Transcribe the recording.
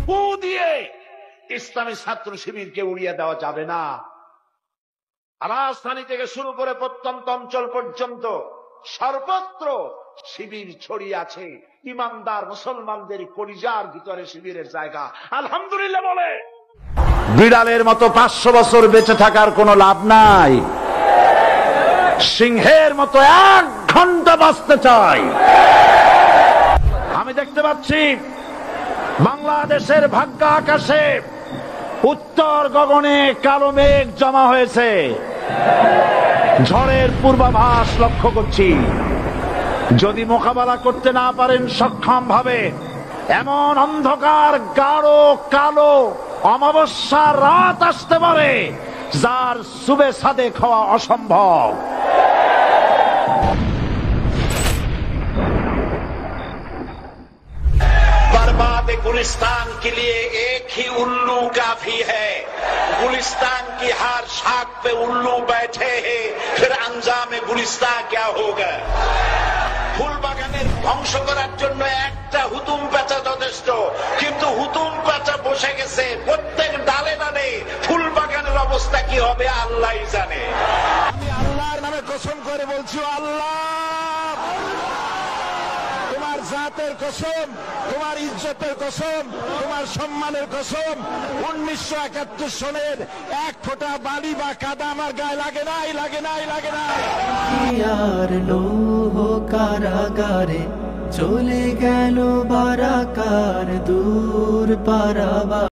ফু দিয়ে ইসলামী ছাত্র শিবিরকে উড়িয়ে দেওয়া যাবে না। রাজধানী থেকে শুরু করে প্রত্যন্ত অঞ্চল পর্যন্ত সর্বত্র শিবির ছড়িয়ে আছে। ইমানদার মুসলমানদের কলিজার ভিতরে শিবিরের জায়গা। আলহামদুলিল্লাহ বলে। বিড়ালের মতো 500 বছর বেঁচে থাকার কোনো লাভ নাই, সিংহের মতো 1 ঘন্টা বাঁচতে চাই। আমি দেখতে পাচ্ছি বাংলাদেশের ভাগ্য আকাশে উত্তর গগনে কালো মেঘ জমা হয়েছে, ঝড়ের পূর্বাভাস লক্ষ্য করছি। যদি মোকাবেলা করতে না পারেন সক্ষম ভাবে, এমন অন্ধকার গাঢ় কালো অমাবস্যার রাত আসতে পারে যার সুবে সাদেক হওয়া অসম্ভব। बर्बाद गुलिस्तान के लिए एक ही उल्लू काफी है। गुलिस्तान की हर शाख पे उल्लू बैठे हैं, फिर अंजाम गुलिस्तान क्या होगा। ফুল বাগানের ধ্বংস করার জন্য একটা হুতুম পেঁচা যথেষ্ট, কিন্তু হুতুম পেঁচা বসে গেছে প্রত্যেক ডালে ডালে। ফুল বাগানের অবস্থা কি হবে আল্লাহই জানে। আমি আল্লাহর নামে কসম করে বলছি, আল্লাহ তোমার জাতের কসম, তোমার ইজ্জতের কসম, তোমার সম্মানের কসম, 1971 সনের 1 ফোঁটা বালি বা কাদা আমার গায়ে লাগে নাই, লাগে নাই, লাগে নাই। আর লৌহ কারাগারে চলে গেল বারাকার দূর পারাবা।